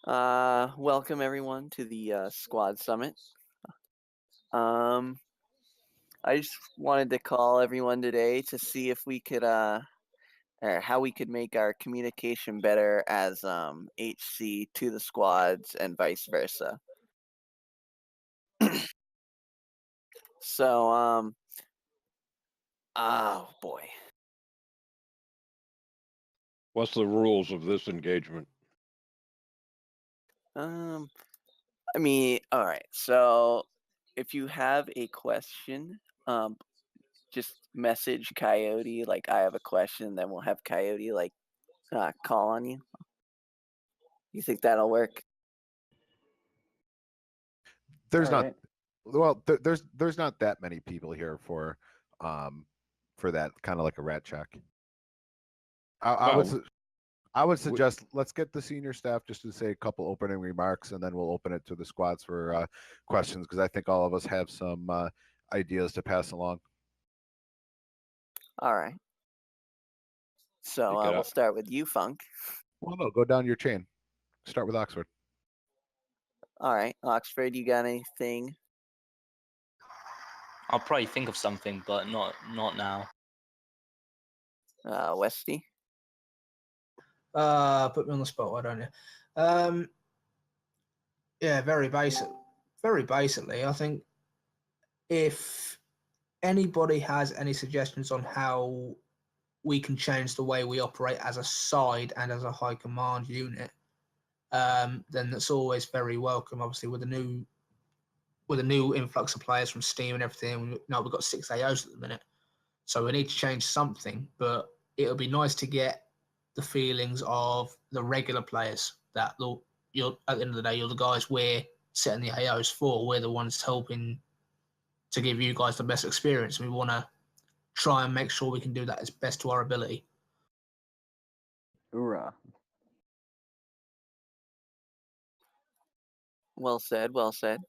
Welcome everyone to the Squad Summit. Um, I just wanted to call everyone today to see if we could, or how we could make our communication better as HC to the squads and vice versa. So, oh boy. What's the rules of this engagement? Um, all right. So, if you have a question, just message Coyote like I have a question, then we'll have Coyote call on you. You think that'll work? There's All not right. there's not that many people here um for that kind of like a rat check. I would Well, I would suggest let's get the senior staff just to say a couple opening remarks, and then we'll open it to the squads for questions because I think all of us have some ideas to pass along. All right. So take it we'll up. start with you, Funk. Well, no, go down your chain. Start with Oxford. All right, Oxford, you got anything? I'll probably think of something, but not now. Westy. Put me on the spot, why don't you? Yeah, very basic. Very basically, I think if anybody has any suggestions on how we can change the way we operate as a side and as a high command unit, then that's always very welcome. Obviously, with a new influx of players from Steam and everything, we've got 6 AOs at the minute, so we need to change something. But it'll be nice to get the feelings of the regular players that you're at the end of the day, you're the guys we're setting the AOs for. We're the ones helping to give you guys the best experience. We want to try and make sure we can do that as best to our ability. Hoorah. Well said. Well said.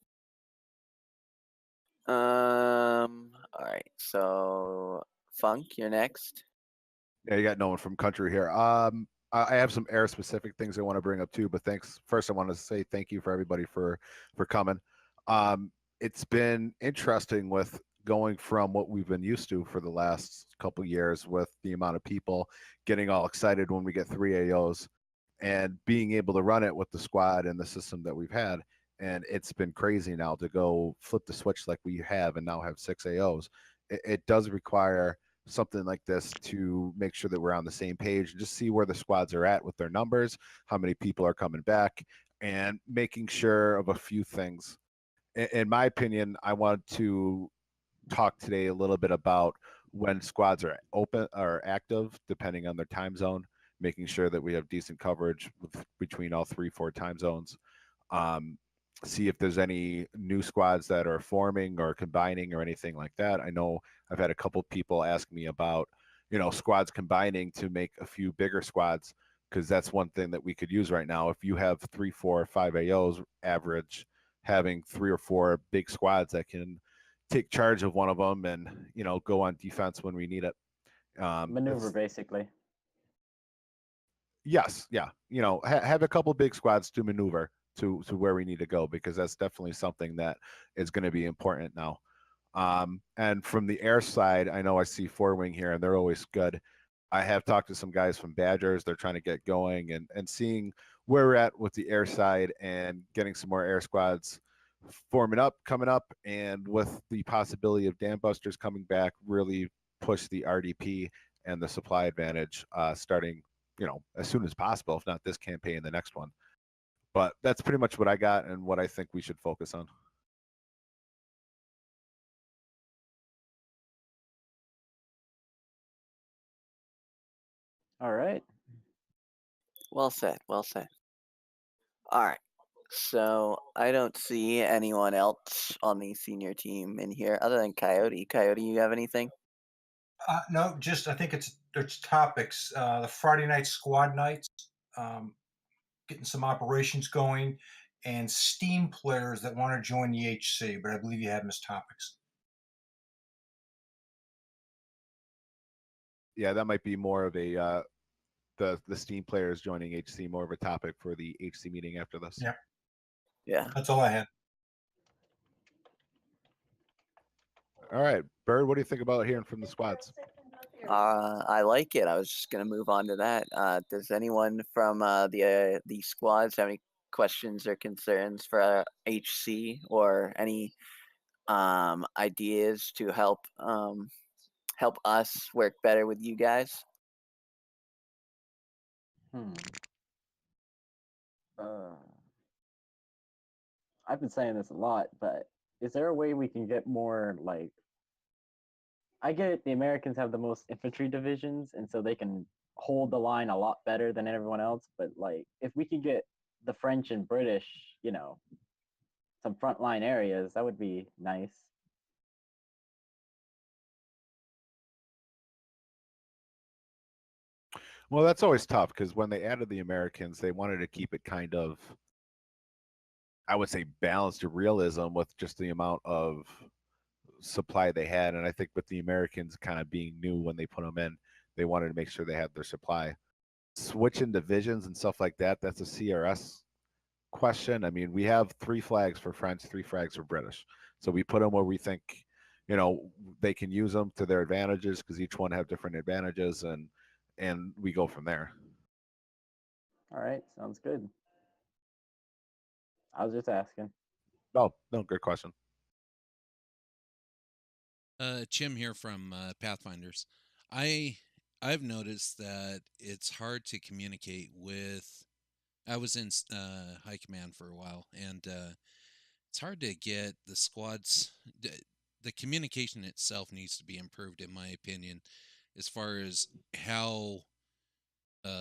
All right. So Funk, you're next. Yeah, you got no one from country here. I have some air specific things I want to bring up too, but thanks. First, I want to say thank you for everybody for coming. It's been interesting with going from what we've been used to for the last couple years with the amount of people getting all excited when we get 3 AOs and being able to run it with the squad and the system that we've had. And it's been crazy now to go flip the switch like we have and now have 6 AOs. It does require something like this to make sure that we're on the same page and just see where the squads are at with their numbers, how many people are coming back, and making sure of a few things. In my opinion, I want to talk today a little bit about when squads are open or active, depending on their time zone, making sure that we have decent coverage between all 3, 4 time zones. Um, See if there's any new squads that are forming or combining or anything like that. I know I've had a couple people ask me about, squads combining to make a few bigger squads because that's one thing that we could use right now. If you have 3, 4, 5 AOs average, having 3 or 4 big squads that can take charge of one of them and go on defense when we need it. Maneuver, basically. Yes, yeah. Have a couple big squads to maneuver to where we need to go because that's definitely something that is going to be important now. And from the air side, I know I see 4-wing here, and they're always good. I have talked to some guys from Badgers. They're trying to get going and seeing where we're at with the air side and getting some more air squads forming up, coming up, and with the possibility of dam busters coming back, really push the RDP and the supply advantage starting, as soon as possible, if not this campaign, the next one. But that's pretty much what I got and what I think we should focus on. All right. Well said. Well said. All right. So I don't see anyone else on the senior team in here other than Coyote. Coyote, you have anything? No, just I think there's topics. The Friday night squad nights, getting some operations going, and Steam players that want to join the HC. But I believe you have them as topics. Yeah, that might be more of a the Steam players joining HC more of a topic for the HC meeting after this. Yeah. Yeah. That's all I had. All right, Bird, what do you think about hearing from the squads? I like it. I was just gonna move on to that. Does anyone from the squads have any questions or concerns for HC or any ideas to help us work better with you guys? I've been saying this a lot, but is there a way we can get more like? I get it, the Americans have the most infantry divisions, and so they can hold the line a lot better than everyone else. But like, if we could get the French and British, some frontline areas, that would be nice. Well, that's always tough because when they added the Americans, they wanted to keep it kind of, I would say, balanced to realism with just the amount of supply they had. And I think with the Americans kind of being new when they put them in, they wanted to make sure they had their supply. Switching divisions and stuff like that, that's a CRS question. I mean, we have 3 flags for French, 3 flags for British. So we put them where we think, they can use them to their advantages because each one have different advantages, and we go from there. All right, sounds good. I was just asking. Oh, no, good question. Chim here from Pathfinders. I've noticed that it's hard to communicate with. I was in high command for a while, and it's hard to get the squads. The communication itself needs to be improved, in my opinion, as far as how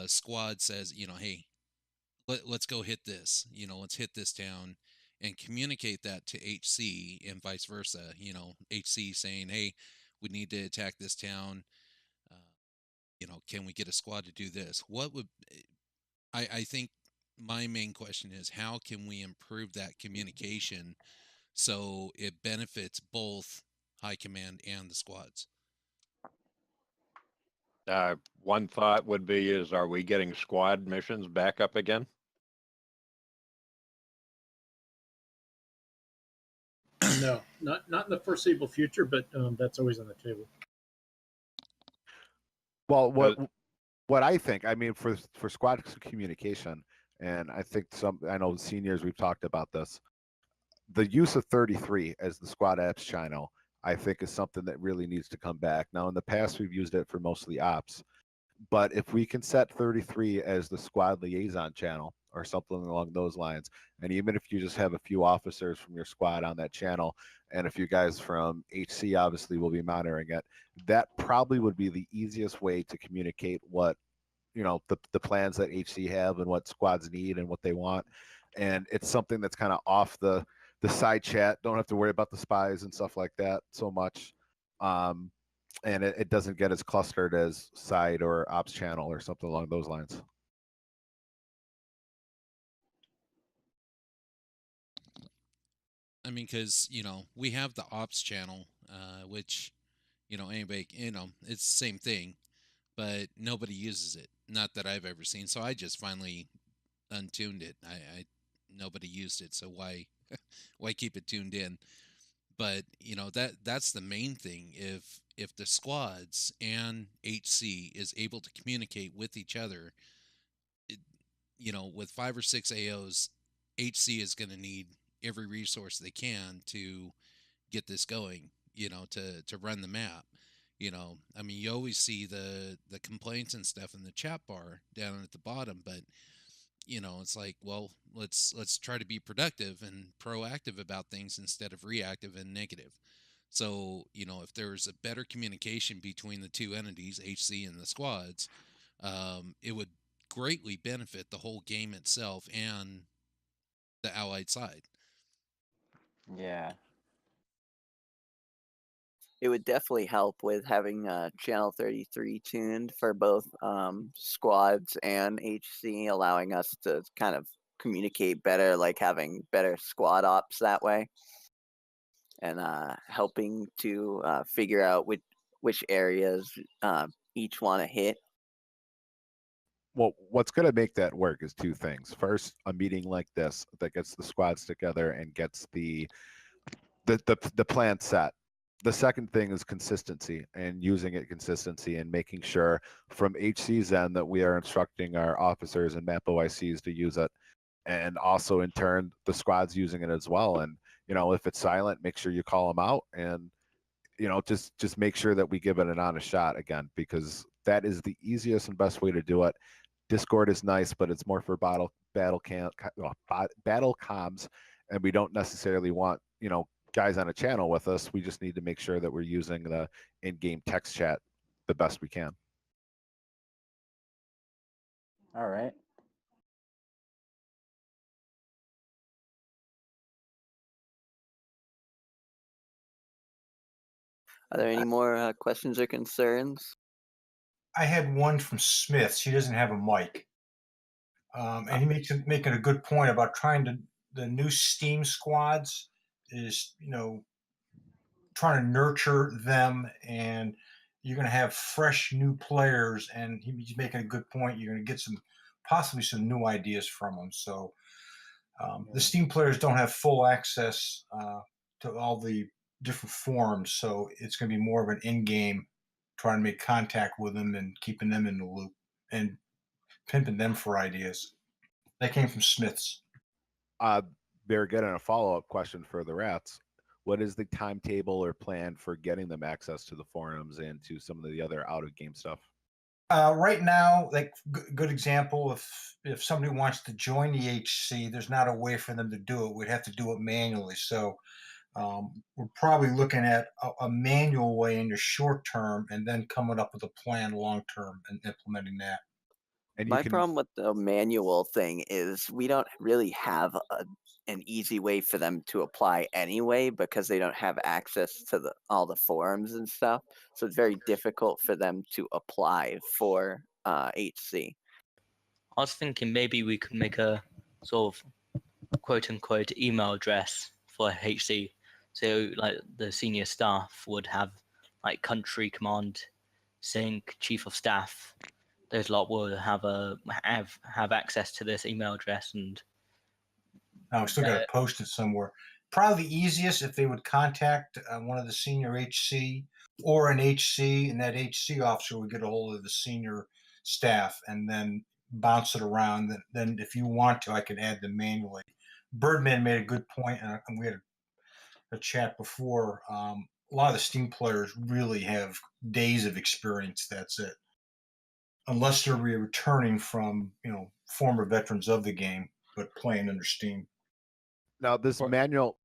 squad says, hey, let's go hit this. Let's hit this town, and communicate that to HC and vice versa. HC saying, hey, we need to attack this town. Can we get a squad to do this? What would I think my main question is, how can we improve that communication so it benefits both high command and the squads? One thought would be is, are we getting squad missions back up again? No, not in the foreseeable future, but that's always on the table. Well, what I think, I mean, for squad communication, and I think I know seniors, we've talked about this. The use of 33 as the squad apps channel, I think, is something that really needs to come back. Now, in the past, we've used it for mostly ops, but if we can set 33 as the squad liaison channel or something along those lines, and even if you just have a few officers from your squad on that channel, and a few guys from HC obviously will be monitoring it, that probably would be the easiest way to communicate what the plans that HC have and what squads need and what they want. And it's something that's kind of off the side chat. Don't have to worry about the spies and stuff like that so much. And it doesn't get as clustered as side or ops channel or something along those lines. I mean, because we have the ops channel, which anybody, it's the same thing, but nobody uses it. Not that I've ever seen. So I just finally untuned it. I nobody used it, so why why keep it tuned in? But that's the main thing. If the squads and HC is able to communicate with each other, it, with 5 or 6 AOs, HC is going to need every resource they can to get this going. To run the map. I mean, you always see the complaints and stuff in the chat bar down at the bottom, but it's like, well, let's try to be productive and proactive about things instead of reactive and negative. So if there's a better communication between the two entities, HC and the squads, it would greatly benefit the whole game itself and the allied side. Yeah. It would definitely help with having channel 33 tuned for both squads and HC, allowing us to kind of communicate better, like having better squad ops that way, and helping to figure out which areas each want to hit. Well, what's going to make that work is two things. First, a meeting like this that gets the squads together and gets the plan set. The second thing is consistency and using it consistency and making sure from HC's end that we are instructing our officers and map OICs to use it, and also in turn the squad's using it as well. And if it's silent, make sure you call them out, and just make sure that we give it an honest shot again, because that is the easiest and best way to do it. Discord is nice, but it's more for battle comms, and we don't necessarily want guys on a channel with us. We just need to make sure that we're using the in-game text chat the best we can. All right. Are there any more questions or concerns? I had one from Smith. She doesn't have a mic. And he making a good point about the new Steam squads is, trying to nurture them, and you're going to have fresh new players. And he's making a good point. You're going to get possibly some new ideas from them. So the Steam players don't have full access to all the different forums. So it's going to be more of an in-game, trying to make contact with them and keeping them in the loop and pimping them for ideas. That came from Smith's. They're getting a follow-up question for the rats. What is the timetable or plan for getting them access to the forums and to some of the other out-of-game stuff? Right now, like good example, if somebody wants to join the HC, there's not a way for them to do it. We'd have to do it manually. So we're probably looking at a manual way in the short term, and then coming up with a plan long term and implementing that. And My problem with the manual thing is we don't really have an easy way for them to apply anyway, because they don't have access to all the forums and stuff. So it's very difficult for them to apply for HC. I was thinking maybe we could make a sort of quote unquote email address for HC. So like the senior staff would have like country command, sync, chief of staff. Those lot will have access to this email address, and we still got to post it somewhere. Probably the easiest if they would contact one of the senior HC or an HC, and that HC officer would get a hold of the senior staff and then bounce it around. Then if you want to, I can add them manually. Birdman made a good point, and we had a chat before. A lot of the Steam players really have days of experience. That's it. Unless they're returning from, former veterans of the game, but playing under Steam. Now, this manual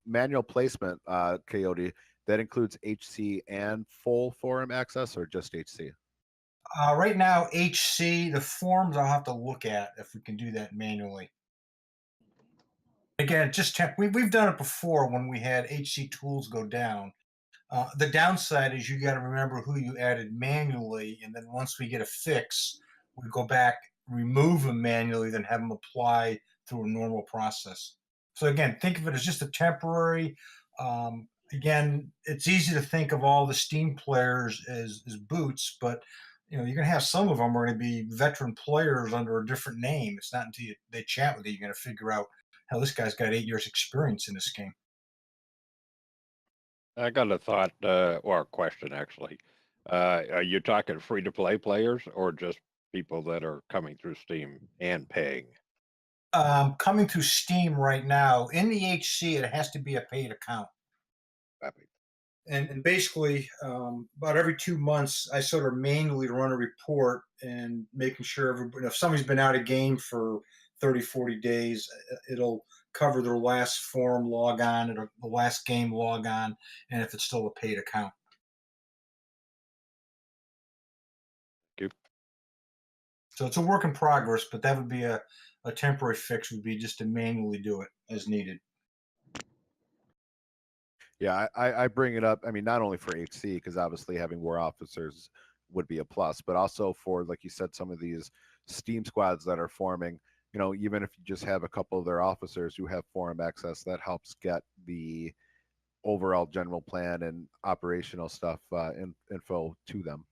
placement, Coyote, that includes HC and full forum access, or just HC? Right now, HC, the forms I'll have to look at if we can do that manually. Again, we've done it before when we had HC tools go down. The downside is you got to remember who you added manually, and then once we get a fix, we go back, remove them manually, then have them apply through a normal process. So again, think of it as just a temporary. Again, it's easy to think of all the Steam players as boots, but you're going to have some of them are going to be veteran players under a different name. It's not until they chat with you you're going to figure out how this guy's got 8 years experience in this game. I got a thought or a question actually. Are you talking free to play players or just people that are coming through Steam and paying? Coming through Steam right now, in the HC, it has to be a paid account. And basically, about every 2 months, I sort of manually run a report and making sure everybody, if somebody's been out of game for 30, 40 days, it'll cover their last forum log on, or the last game log on, and if it's still a paid account. Thank you. So it's a work in progress, but that would be a temporary fix, would be just to manually do it as needed. Yeah, I bring it up. I mean, not only for HC, because obviously having war officers would be a plus, but also for, like you said, some of these Steam squads that are forming. Even if you just have a couple of their officers who have forum access, that helps get the overall general plan and operational stuff info to them.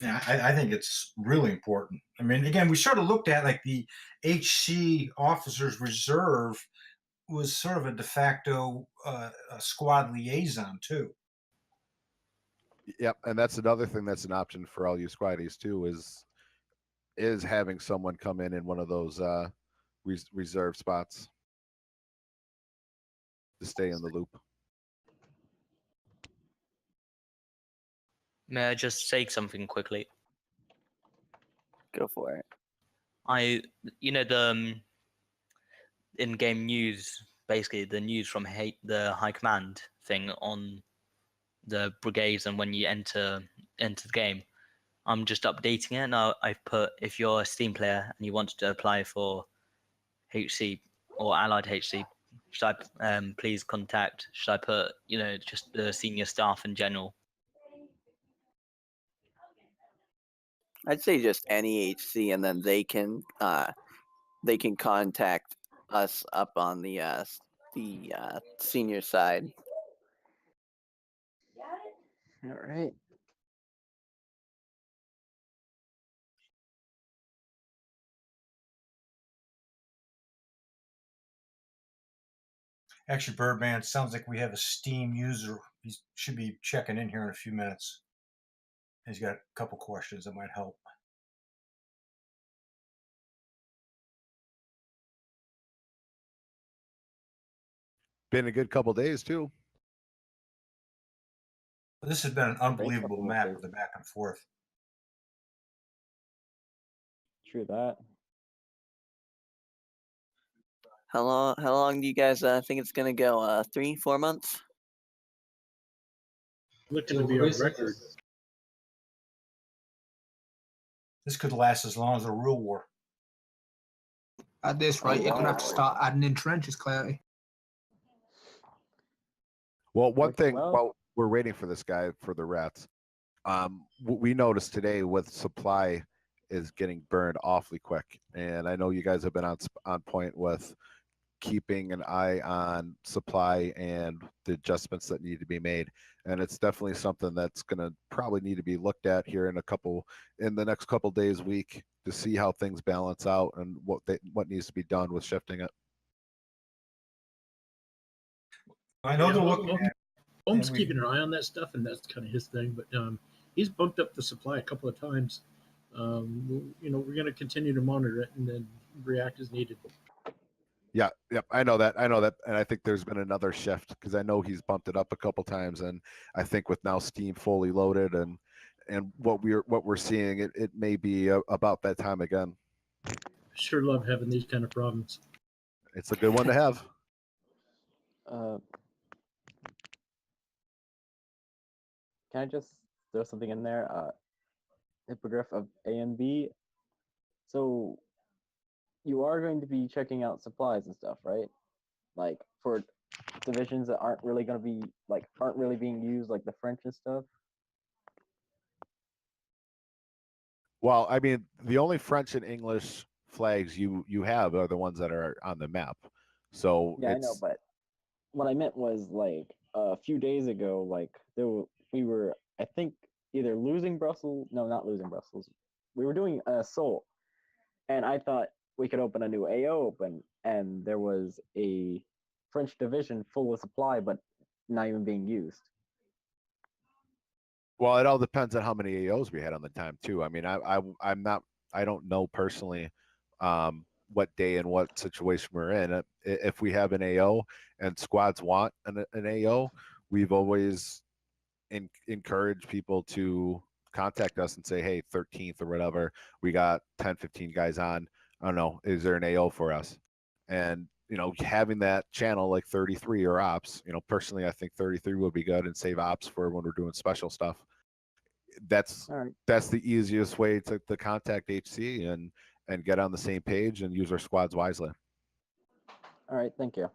Yeah, I think it's really important. I mean, again, we sort of looked at like the HC Officers Reserve was sort of a de facto a squad liaison too. Yep, and that's another thing that's an option for all you squaddies too is having someone come in one of those reserve spots to stay in the loop. May I just say something quickly? Go for it. The in-game news, basically the news from the high command thing on the brigades and when you enter the game. I'm just updating it now. I've put, if you're a Steam player and you want to apply for HC or Allied HC, should I please contact? Should I put just the senior staff in general? I'd say just any HC, and then they can contact us up on the senior side. All right. Actually, Birdman, sounds like we have a Steam user. He should be checking in here in a few minutes. He's got a couple questions that might help. Been a good couple days too. This has been an unbelievable couple of map days. of the back and forth. True that. How long do you guys think it's gonna go? 3-4 months? Looking to be a record. This could last as long as a real war. At this rate, you're gonna have to start adding in trenches, Clarity. Well, one Working thing well. while we're waiting for this guy for the rats, we noticed today with supply is getting burned awfully quick, and I know you guys have been on point with keeping an eye on supply and the adjustments that need to be made, and it's definitely something that's going to probably need to be looked at here in the next couple days, week, to see how things balance out and what needs to be done with shifting it. I know they're looking Holmes- at. Holmes and we- keeping an eye on that stuff, and that's kind of his thing. But he's bumped up the supply a couple of times. We're going to continue to monitor it and then react as needed. Yeah, yep, I know that, and I think there's been another shift because I know he's bumped it up a couple times, and I think with now Steam fully loaded and what we're seeing, it may be about that time again. Sure love having these kind of problems. It's a good one to have. Can I just throw something in there? Hippogriff of A and B. So you are going to be checking out supplies and stuff, right? Like for divisions that aren't really going to be aren't really being used, like the French and stuff. Well, I mean, the only French and English flags you have are the ones that are on the map. So Yeah, I know, but what I meant was like a few days ago, we were, I think, either losing Brussels. No, not losing Brussels. We were doing an assault, and I thought we could open a new AO open, and there was a French division full of supply, but not even being used. well, it all depends on how many AOs we had on the time too. I mean, I don't know personally what day and what situation we're in. If we have an AO and squads want an AO, we've always encouraged people to contact us and say, hey, 13th or whatever, we got 10, 15 guys on. I don't know, is there an AO for us? And having that channel like 33 or ops, personally, I think 33 would be good and save ops for when we're doing special stuff. That's the easiest way to contact HC and get on the same page and use our squads wisely. All right, thank you.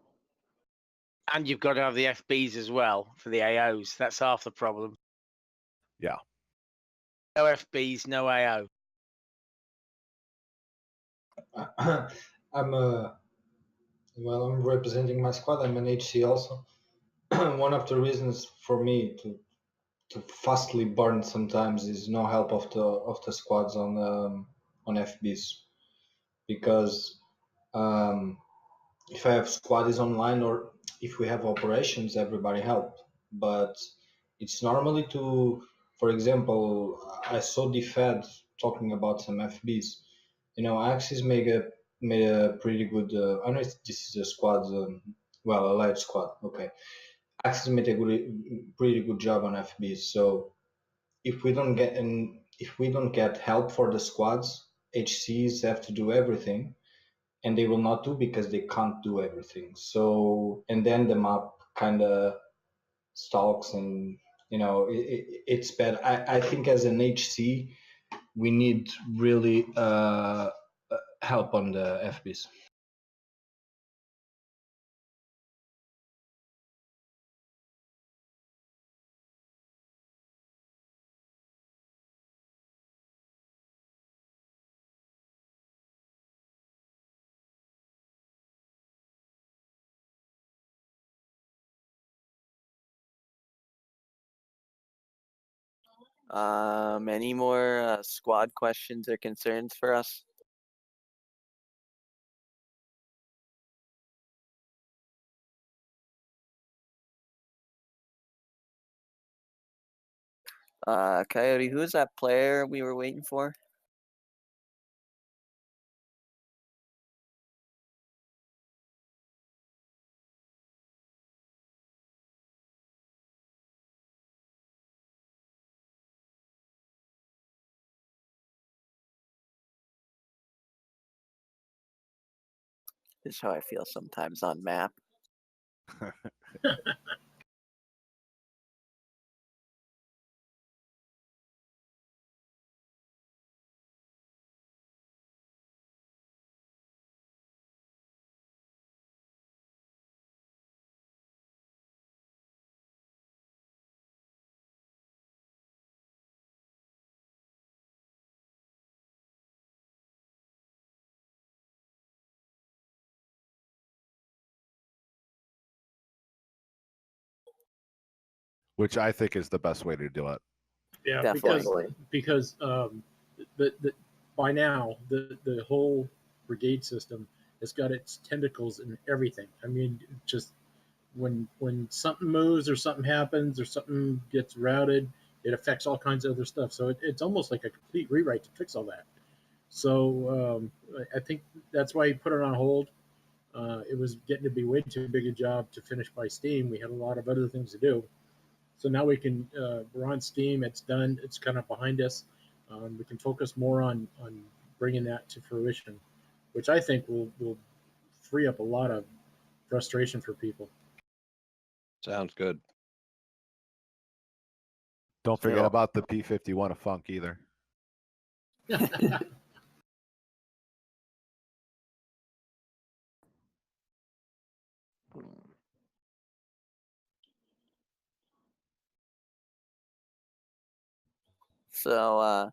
And you've got to have the FBs as well for the AOs. That's half the problem. Yeah. No FBs, no AO. I'm representing my squad. I'm an HC also. One of the reasons for me to fastly burn sometimes is no help of the squads on FBs, because if I have squads online or if we have operations, everybody help. But it's normally for example, I saw DFAD talking about some FBs. Axis made a pretty good. I know this is a squad, well, a light squad. Okay, Axis made a pretty good job on FBs. So if we don't get help for the squads, HCs have to do everything, and they will not do because they can't do everything. So, and then the map kind of stalks, and it's bad. I think as an HC, we need really help on the FBs. Any more squad questions or concerns for us? Coyote, who's that player we were waiting for? This is how I feel sometimes on map. Which I think is the best way to do it. Yeah, Definitely. because the by now the whole brigade system has got its tentacles in everything. I mean, just when something moves or something happens or something gets routed, it affects all kinds of other stuff. So it's almost like a complete rewrite to fix all that. So I think that's why he put it on hold. It was getting to be way too big a job to finish by Steam. We had a lot of other things to do. So now we're on Steam. It's done. It's kind of behind us. We can focus more on bringing that to fruition, which I think will free up a lot of frustration for people. Sounds good. Don't forget Yeah. about the P51 of Funk either. So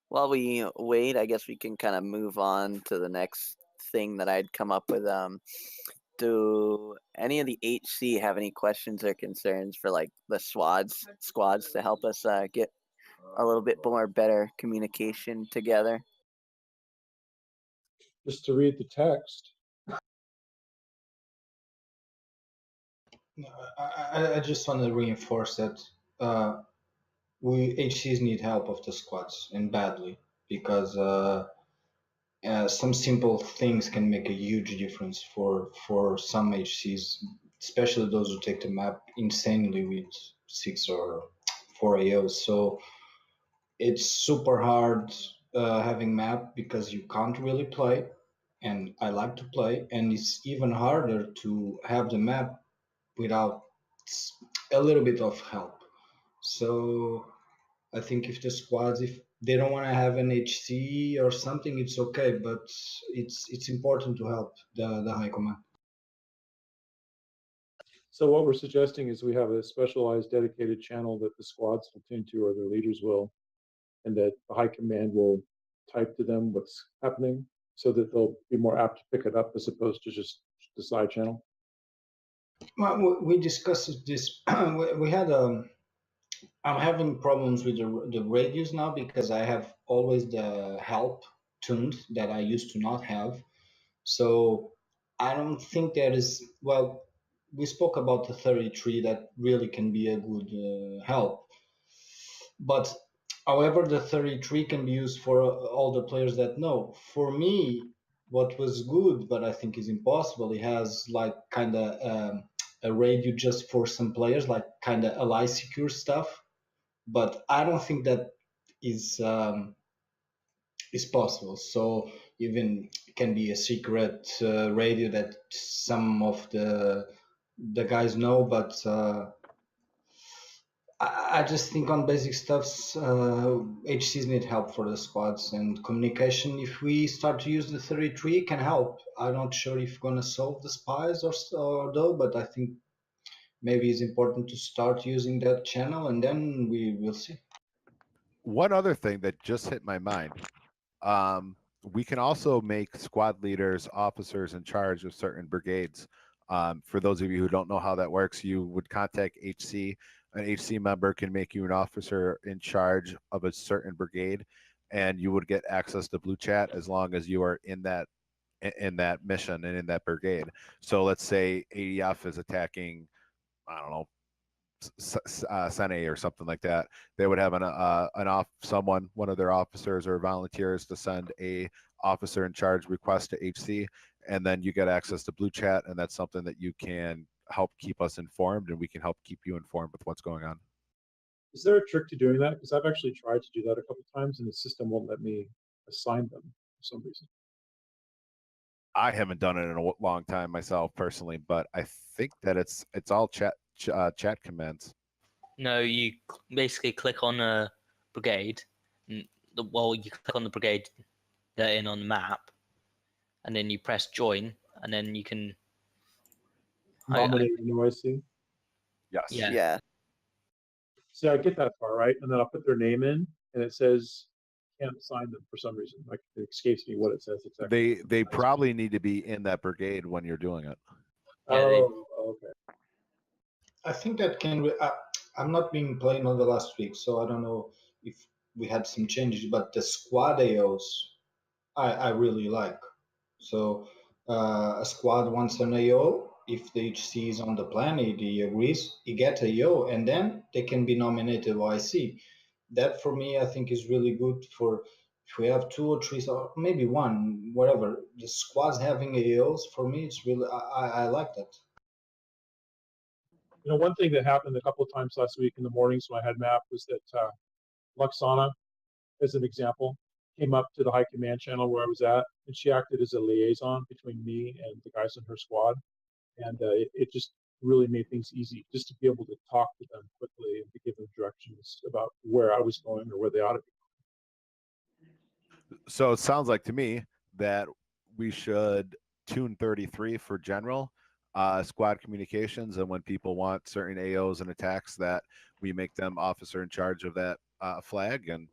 while we wait, I guess we can kind of move on to the next thing that I'd come up with. Do any of the HC have any questions or concerns for like the squads to help us get a little bit more better communication together? Just to read the text. I just want to reinforce that we HCs need help of the squads, and badly, because some simple things can make a huge difference for some HCs, especially those who take the map insanely with 6 or 4 AOs. So it's super hard having map because you can't really play, and I like to play, and it's even harder to have the map without a little bit of help. So I think if the squads, if they don't want to have an HC or something, it's okay, but it's important to help the high command. So what we're suggesting is we have a specialized dedicated channel that the squads will tune to, or their leaders will, and that the high command will type to them what's happening so that they'll be more apt to pick it up as opposed to just the side channel. Well, we discussed this. We had I'm having problems with the radios now because I have always the help tuned that I used to not have. So I don't think there is, well, we spoke about the 33 that really can be a good help. But however, the 33 can be used for all the players that know. For me, what was good, but I think is impossible, it has like kind of a radio just for some players, like kind of ally secure stuff. But I don't think that is is possible. So even can be a secret radio that some of the guys know, but I just think on basic stuffs, HCs need help for the squads and communication. If we start to use the 33, can help. I'm not sure if we're gonna solve the spies or though, but I think maybe it's important to start using that channel and then we will see. One other thing that just hit my mind. We can also make squad leaders officers in charge of certain brigades. For those of you who don't know how that works, you would contact HC. An HC member can make you an officer in charge of a certain brigade, and you would get access to blue chat as long as you are in that mission and in that brigade. So let's say AEF is attacking, I don't know, Sene or something like that. They would have one of their officers or volunteers to send a officer in charge request to HC, and then you get access to blue chat, and that's something that you can help keep us informed, and we can help keep you informed with what's going on. Is there a trick to doing that? Because I've actually tried to do that a couple times, and the system won't let me assign them for some reason. I haven't done it in a long time myself personally, but I think that it's all chat commands. No, you basically click on a brigade. And well, you click on the brigade they're in on the map, and then you press join, and then you can. Nominate an OIC. Yes. Yeah. Yeah. See, I get that far, right? And then I'll put their name in, and it says can't assign them for some reason. Like it escapes me what it says exactly. They probably need to be in that brigade when you're doing it. Yeah, they- Okay. I think that I'm not being playing on the last week, so I don't know if we had some changes, but the squad AOs I really like. So a squad wants an AO. If the HC is on the plan, he agrees, he gets AO, and then they can be nominated YC. That for me, I think is really good for if we have two or three, or maybe one, whatever. The squads having AOs for me, it's really I like that. You know, one thing that happened a couple of times last week in the mornings when I had map was that Luxana, as an example, came up to the high command channel where I was at, and she acted as a liaison between me and the guys in her squad. And it just really made things easy just to be able to talk to them quickly and to give them directions about where I was going or where they ought to be. So it sounds like to me that we should tune 33 for general squad communications, and when people want certain AOs and attacks, that we make them officer in charge of that flag, and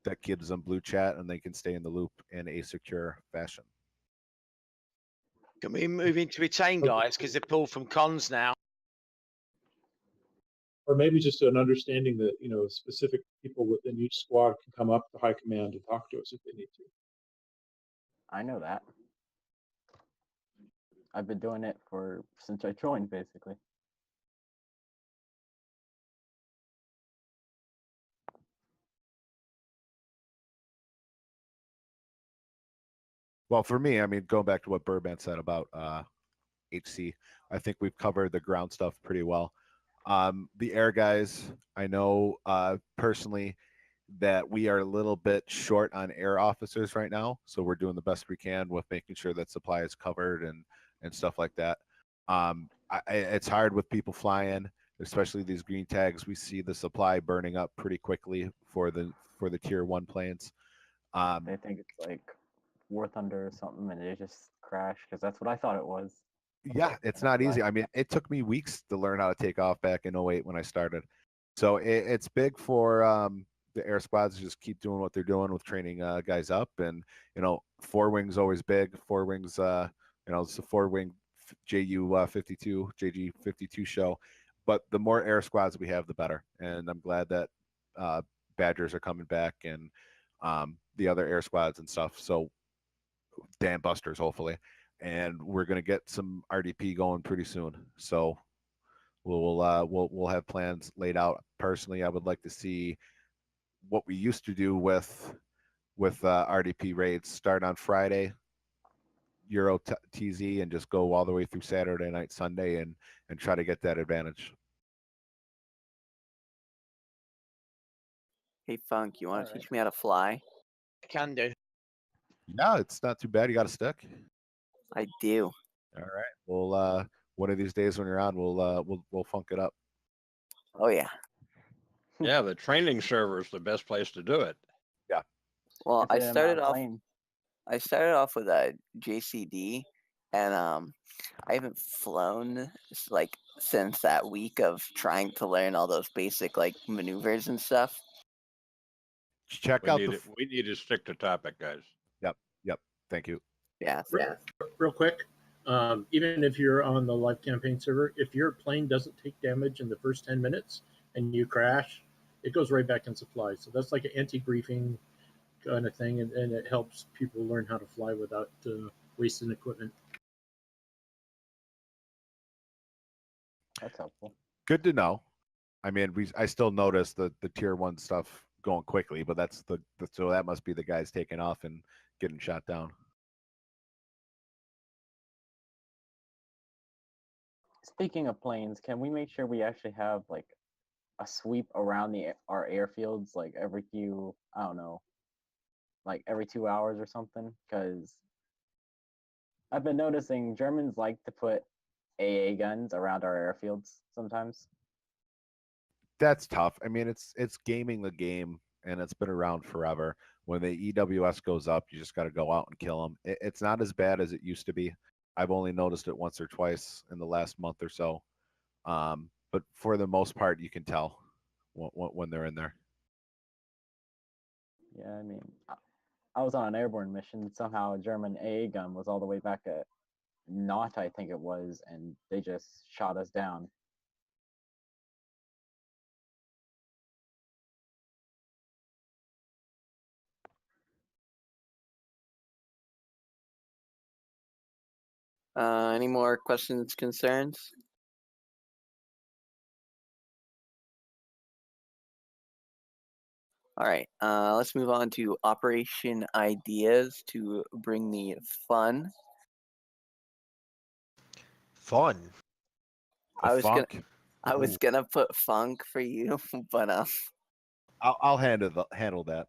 that gives them blue chat, and they can stay in the loop in a secure fashion. Can we move into retain guys because they're pulled from cons now? Or maybe just an understanding that, you know, specific people within each squad can come up to high command and talk to us if they need to. I know that. I've been doing it since I joined, basically. Well, for me, I mean, going back to what Birdman said about HC, I think we've covered the ground stuff pretty well. The air guys, I know personally that we are a little bit short on air officers right now, so we're doing the best we can with making sure that supply is covered and stuff like that. It's hard with people flying, especially these green tags. We see the supply burning up pretty quickly for the tier 1 planes. They think it's like War Thunder or something, and they just crash because that's what I thought it was. Yeah, it's not easy. I mean, it took me weeks to learn how to take off back in 08 when I started. So it's big for the air squads to just keep doing what they're doing with training guys up. And, you know, four wings always big. Four wings, you know, it's a four wing JU 52, JG 52 show. but the more air squads we have, the better. And I'm glad that Badgers are coming back and the other air squads and stuff. So Dan Busters, hopefully, and we're gonna get some RDP going pretty soon. So we'll have plans laid out. Personally, I would like to see what we used to do with RDP raids. Start on Friday, Euro TZ, and just go all the way through Saturday night, Sunday, and try to get that advantage. Hey, Funk, you want to Alright. teach me how to fly? Can do. Yeah, it's not too bad. You got a stick. I do. All right. Well, one of these days when you're on, we'll funk it up. Oh yeah. Yeah, the training server is the best place to do it. Well, If I it am started on off. plane. I started off with a JCD, and I haven't flown like since that week of trying to learn all those basic like maneuvers and stuff. Check We out need the. it. We need to stick to topic, guys. Yep. Thank you. Yeah. Real quick, even if you're on the live campaign server, if your plane doesn't take damage in the first 10 minutes and you crash, it goes right back in supply. So that's like an anti-griefing kind of thing, and it helps people learn how to fly without wasting equipment. That's helpful. Good to know. I mean, I still notice the tier 1 stuff going quickly, but that's so that must be the guys taking off and getting shot down. Speaking of planes, can we make sure we actually have like a sweep around our airfields like every few, I don't know, like every 2 hours or something? Because I've been noticing Germans like to put AA guns around our airfields sometimes. That's tough. I mean, it's gaming the game, and it's been around forever. When the EWS goes up, you just got to go out and kill them. It's not as bad as it used to be. I've only noticed it once or twice in the last month or so. But for the most part, you can tell when they're in there. Yeah, I mean, I was on an airborne mission. Somehow a German AA gun was all the way back at Knot, I think it was, and they just shot us down. Any more questions, concerns? All right. Let's move on to operation ideas to bring the fun. Fun. I was gonna. Funk. I was Ooh. gonna put funk for you, but I'll handle that.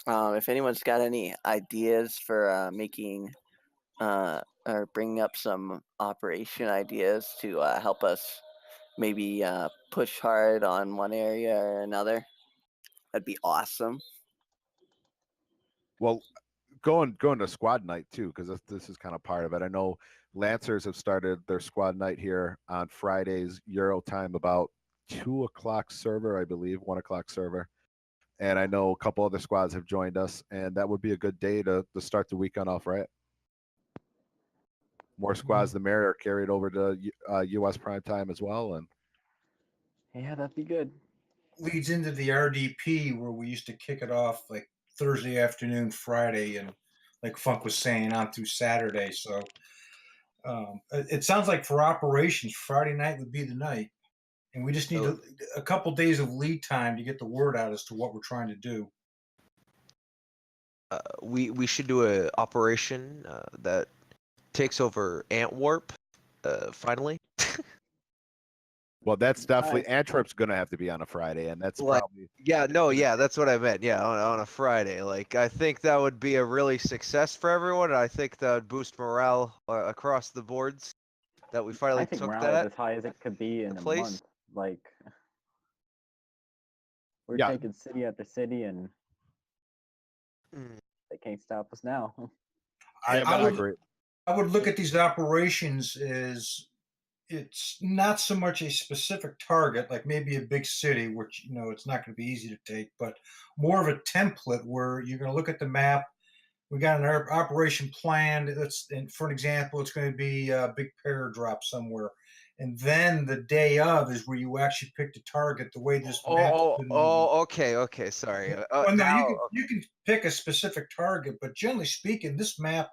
if anyone's got any ideas for making or bringing up some operation ideas to help us maybe push hard on one area or another, that'd be awesome. Well, going to squad night too, because this is kind of part of it. I know Lancers have started their squad night here on Fridays Euro time, about 2 o'clock server, I believe, 1 o'clock server. And I know a couple other squads have joined us, and that would be a good day to start the weekend off right. More squads, the merrier. Carried over to US prime time as well, and Yeah, that'd be good. Leads into the RDP where we used to kick it off like Thursday afternoon, Friday, and like Funk was saying, on through Saturday. So it sounds like for operations, Friday night would be the night, and we just need a couple days of lead time to get the word out as to what we're trying to do. We should do a operation that takes over Antwerp. Finally. well, that's definitely Antwerp's going to have to be on a Friday, and that's Like, probably yeah, no, yeah, that's what I meant. Yeah, on a Friday. Like, I think that would be a really success for everyone. I think that would boost morale across the boards. That we finally I think took morale that. is as high as it could be in a place. month. Like, we're Yeah. taking city after city, and Mm. they can't stop us now. I would look at these operations as it's not so much a specific target, like maybe a big city, which it's not going to be easy to take, but more of a template where you're going to look at the map we got an operation planned. And for an example, it's going to be a big pair drop somewhere. And then the day of is where you actually pick the target. The way this map's been moving. Okay. Sorry. Well, no, Now, you can pick a specific target, but generally speaking, this map,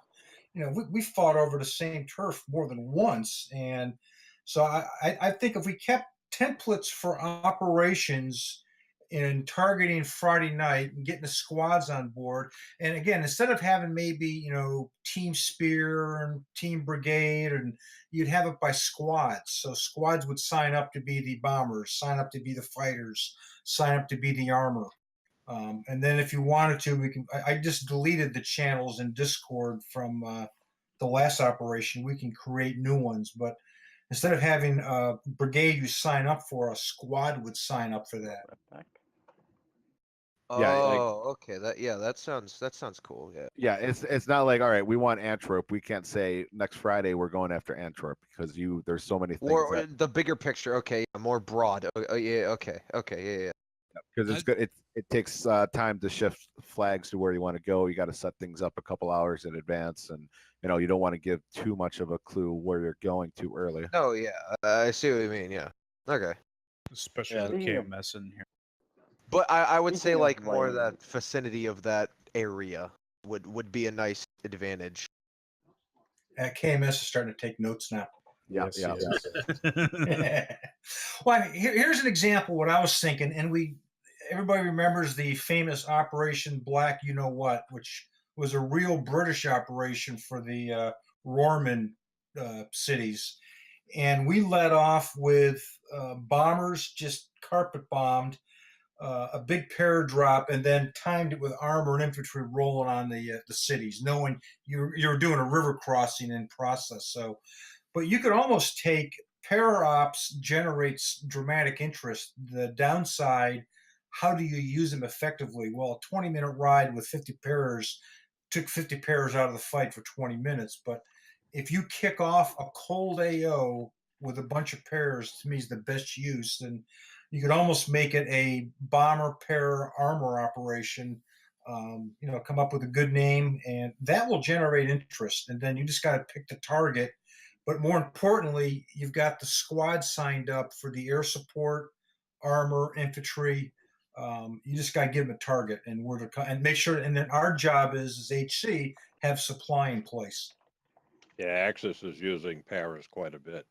we fought over the same turf more than once, and so I think if we kept templates for operations in targeting Friday night and getting the squads on board, and again, instead of having maybe team spear and team brigade, and you'd have it by squads. So squads would sign up to be the bombers, sign up to be the fighters, sign up to be the armor. And then if you wanted to, we can. I just deleted the channels in Discord from the last operation. We can create new ones, but instead of having a brigade you sign up for, a squad would sign up for that. Okay. That sounds cool. Yeah. Yeah, it's not like, all right, we want Antwerp. We can't say next Friday we're going after Antwerp because there's so many things Or that the bigger picture. Okay, more broad. Yeah. Okay. Yeah. because it's I'd- good. It takes time to shift flags to where you want to go. You got to set things up a couple hours in advance, and you don't want to give too much of a clue where you're going too early. Oh yeah. I see what you mean. Yeah. Okay. especially Yeah. with Speaking of- KMS in here. But I would say Speaking of, like more like- that vicinity of that area would be a nice advantage. KMS is starting to take notes now. Yeah, Yes, yeah, yes. Well, here's an example. What I was thinking, and everybody remembers the famous Operation Black, you know what, which was a real British operation for the Rorman cities, and we led off with bombers, just carpet bombed. A big paradrop, and then timed it with armor and infantry rolling on the cities, knowing you're doing a river crossing in process. So, but you could almost take para ops generates dramatic interest. The downside, how do you use them effectively? Well, a 20-minute ride with 50 pairs took 50 pairs out of the fight for 20 minutes. But if you kick off a cold AO with a bunch of pairs, to me is the best use. And you could almost make it a bomber pair armor operation. Come up with a good name, and that will generate interest. And then you just got to pick the target. But more importantly, you've got the squad signed up for the air support, armor, infantry. You just got to give them a target and where to and make sure. And then our job is, as HC, have supply in place. Yeah, Axis is using Paris quite a bit.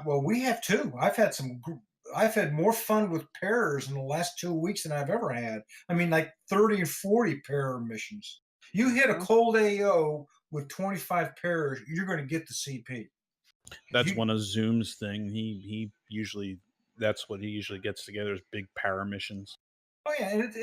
Well, we have too. I've had more fun with pairs in the last 2 weeks than I've ever had. I mean, like 30 and 40 pair missions. You hit a cold AO with 25 pairs, you're going to get the CP. That's one of Zoom's thing. He usually that's what he usually gets together is big para missions. Oh yeah, and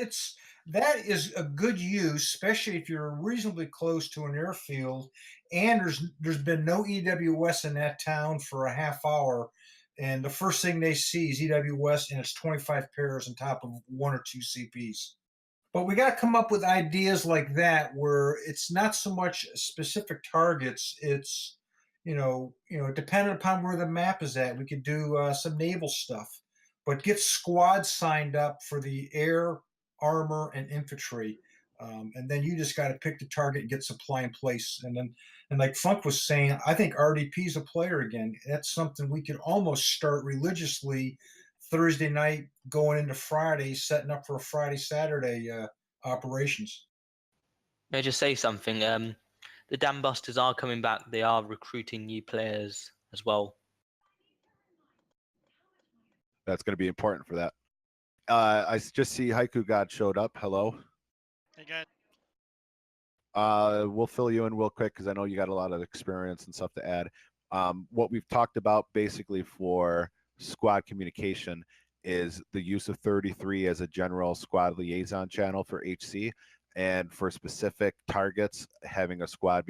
that is a good use, especially if you're reasonably close to an airfield, and there's been no EWS in that town for a half hour, and the first thing they see is EWS, and it's 25 pairs on top of 1 or 2 CPs. But we got to come up with ideas like that where it's not so much specific targets. It's dependent upon where the map is at. We could do some naval stuff, but get squads signed up for the air, armor, and infantry. And then you just got to pick the target and get supply in place. And like Funk was saying, I think RDP is a player again. That's something we could almost start religiously Thursday night going into Friday, setting up for a Friday, Saturday operations. May I just say something? The Dam Busters are coming back. They are recruiting new players as well. That's going to be important for that. I just see Haiku God showed up. Hello. Hey, guys. We'll fill you in real quick because I know you got a lot of experience and stuff to add. What we've talked about basically for squad communication is the use of 33 as a general squad liaison channel for HC, and for specific targets, having a squad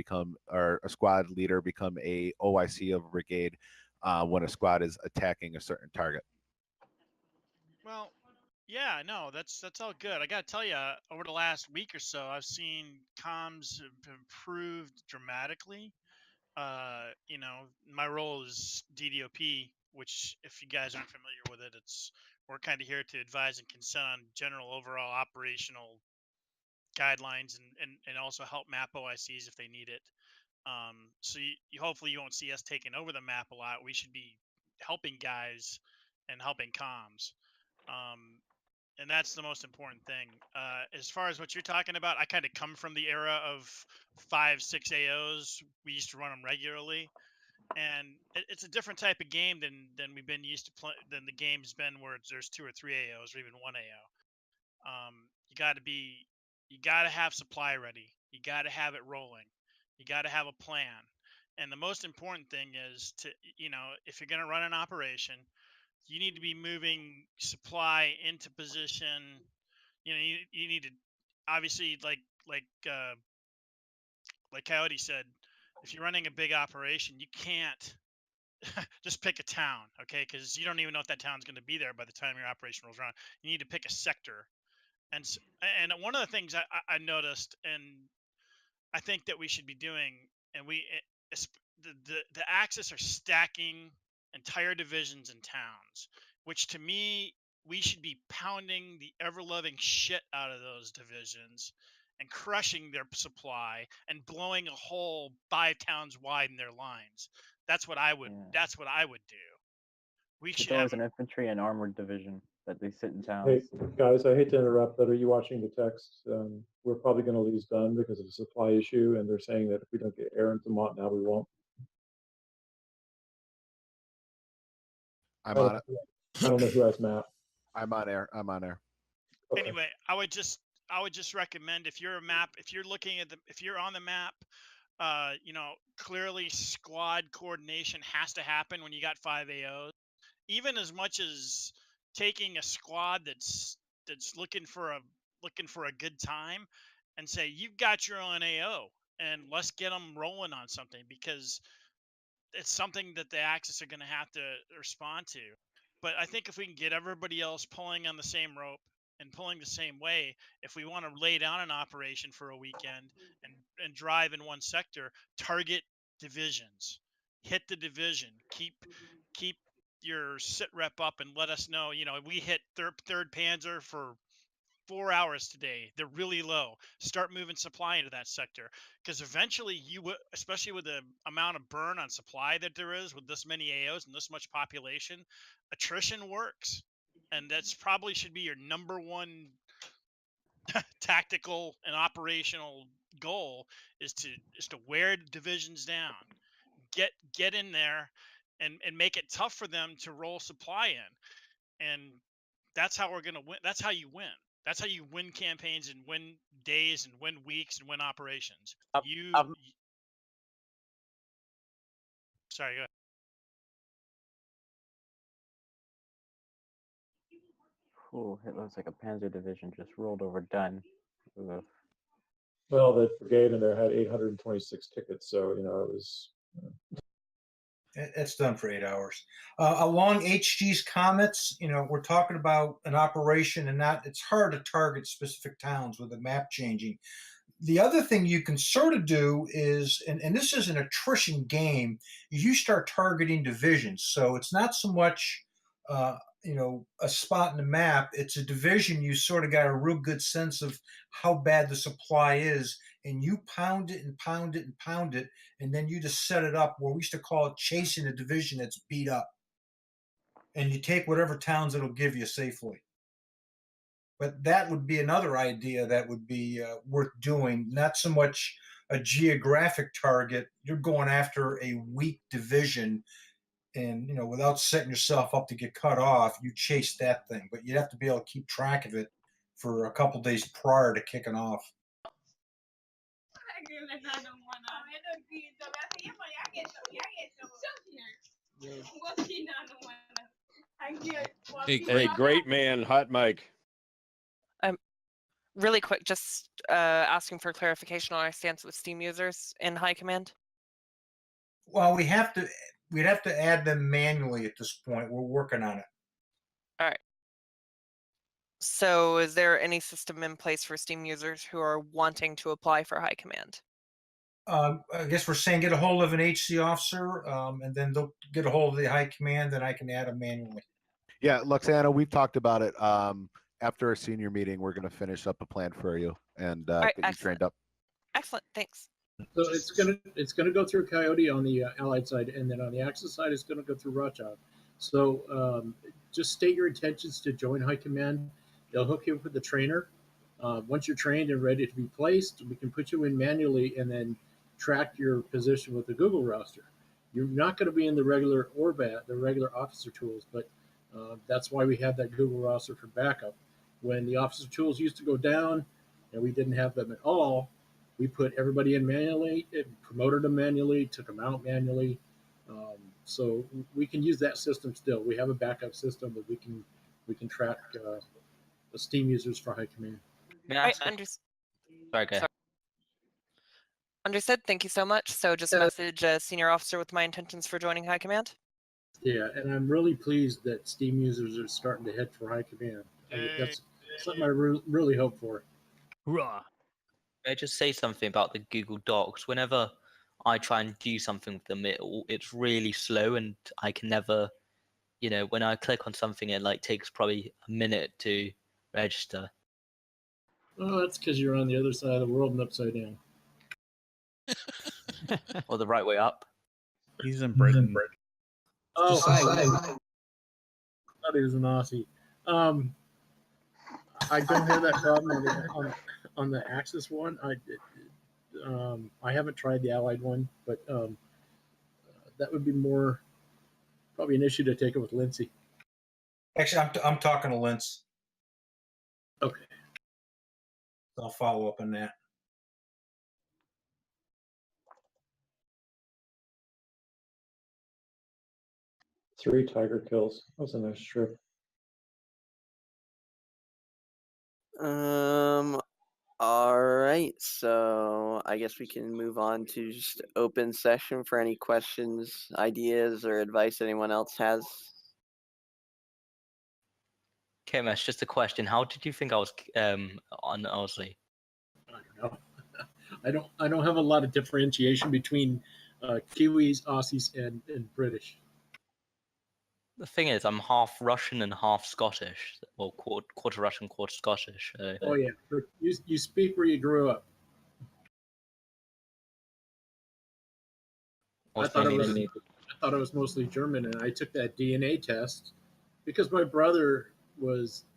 leader become a OIC of a brigade when a squad is attacking a certain target. Well, yeah, no, that's all good. I gotta tell you, over the last week or so, I've seen comms have improved dramatically. My role is DDOP, which, if you guys aren't familiar with it, we're kind of here to advise and consent on general overall operational guidelines and also help map OICs if they need it. So hopefully you won't see us taking over the map a lot. We should be helping guys and helping comms. And that's the most important thing. As far as what you're talking about, I kind of come from the era of 5-6 AOs. We used to run them regularly, and it's a different type of game than we've been used to play. Than the game's been where there's 2 or 3 AOs or even 1 AO. You got to have supply ready. You got to have it rolling. You got to have a plan. And the most important thing is to, if you're going to run an operation, you need to be moving supply into position. You need to obviously like Coyote said, if you're running a big operation, you can't just pick a town, okay? Because you don't even know if that town's going to be there by the time your operation rolls around. You need to pick a sector. And one of the things I noticed, and I think that we should be doing, and the Axis are stacking entire divisions and towns, which to me, we should be pounding the ever-loving shit out of those divisions and crushing their supply and blowing a hole 5 towns wide in their lines. That's what I would. Yeah. That's what I would do. We It's should always have an infantry and armored division that they sit in towns. Hey, guys, I hate to interrupt, but are you watching the text? We're probably going to lose Dunn because of a supply issue, and they're saying that if we don't get air into Mont now, we won't. I'm on it. I don't know who has map. I'm on air. I'm on air. Okay. Anyway, I would just recommend if you're looking at if you're on the map, clearly squad coordination has to happen when you got 5 AOs. Even as much as taking a squad that's looking for a good time and say you've got your own AO and let's get them rolling on something, because it's something that the Axis are going to have to respond to. But I think if we can get everybody else pulling on the same rope and pulling the same way, if we want to lay down an operation for a weekend and drive in one sector, target divisions, hit the division, keep your sit rep up and let us know. We hit third Panzer for 4 hours today. They're really low. Start moving supply into that sector, because eventually you will, especially with the amount of burn on supply that there is with this many AOs and this much population, attrition works. And that's probably should be your number one tactical and operational goal is to wear divisions down, get in there and make it tough for them to roll supply in. And that's how we're going to win. That's how you win. That's how you win campaigns and win days and win weeks and win operations. Sorry, go ahead. Ooh, it looks like a Panzer division just rolled over Dunn. Ugh. Well, the brigade in there had 826 tickets, so it was. It's done for 8 hours. Along HG's comments, we're talking about an operation, and it's hard to target specific towns with the map changing. The other thing you can sort of do is, and this is an attrition game, you start targeting divisions. So it's not so much, a spot in the map. It's a division. You sort of got a real good sense of how bad the supply is, and you pound it and pound it and pound it, and then you just set it up where we used to call it chasing a division that's beat up. And you take whatever towns it'll give you safely. But that would be another idea that would be worth doing. Not so much a geographic target. You're going after a weak division, and without setting yourself up to get cut off, you chase that thing. But you'd have to be able to keep track of it for a couple days prior to kicking off. Hey, great man, hot mic. Really quick, just asking for clarification on our stance with Steam users in High Command. Well, we'd have to add them manually at this point. We're working on it. All right. So is there any system in place for Steam users who are wanting to apply for High Command? I guess we're saying get a hold of an HC officer, and then they'll get a hold of the High Command, and I can add them manually. Yeah, Luxana, we've talked about it. after our senior meeting, we're going to finish up a plan for you and All right, get you excellent. trained up. Excellent, thanks. So it's gonna go through Coyote on the Allied side, and then on the Axis side, it's gonna go through Rothschild. So just state your intentions to join High Command. They'll hook you up with the trainer. Once you're trained and ready to be placed, we can put you in manually and then track your position with the Google roster. You're not going to be in the regular Orbat, the regular officer tools, but that's why we have that Google roster for backup. When the officer tools used to go down and we didn't have them at all, we put everybody in manually, promoted them manually, took them out manually. So we can use that system still. We have a backup system that we can track the Steam users for High Command. May I All right, ask Sorry, go ahead. Understood. Thank you so much. So just message senior officer with my intentions for joining High Command. Yeah, and I'm really pleased that Steam users are starting to head for High Command. That's something I really hope for. Hurrah. May I just say something about the Google Docs? Whenever I try and do something with them, it's really slow, and I can never, when I click on something, it takes probably a minute to register. Well, that's because you're on the other side of the world and upside down. Or the right way up. He's in Britain. Oh, Just say, I thought he was an Aussie. I don't have that problem on the Axis one. I haven't tried the Allied one, but that would be probably an issue to take it with Lindsay. Actually, I'm talking to Linz. Okay. I'll follow up on that. Three tiger kills. That was a nice trip. All right. So I guess we can move on to just open session for any questions, ideas, or advice anyone else has. Okay, Mesh, just a question. How did you think I was on Aussie? I don't know. I don't have a lot of differentiation between Kiwis, Aussies, and British. The thing is, I'm half Russian and half Scottish. Well, quarter Russian, quarter Scottish. So. Oh yeah, you speak where you grew up. I thought it was mostly German, and I took that DNA test because my brother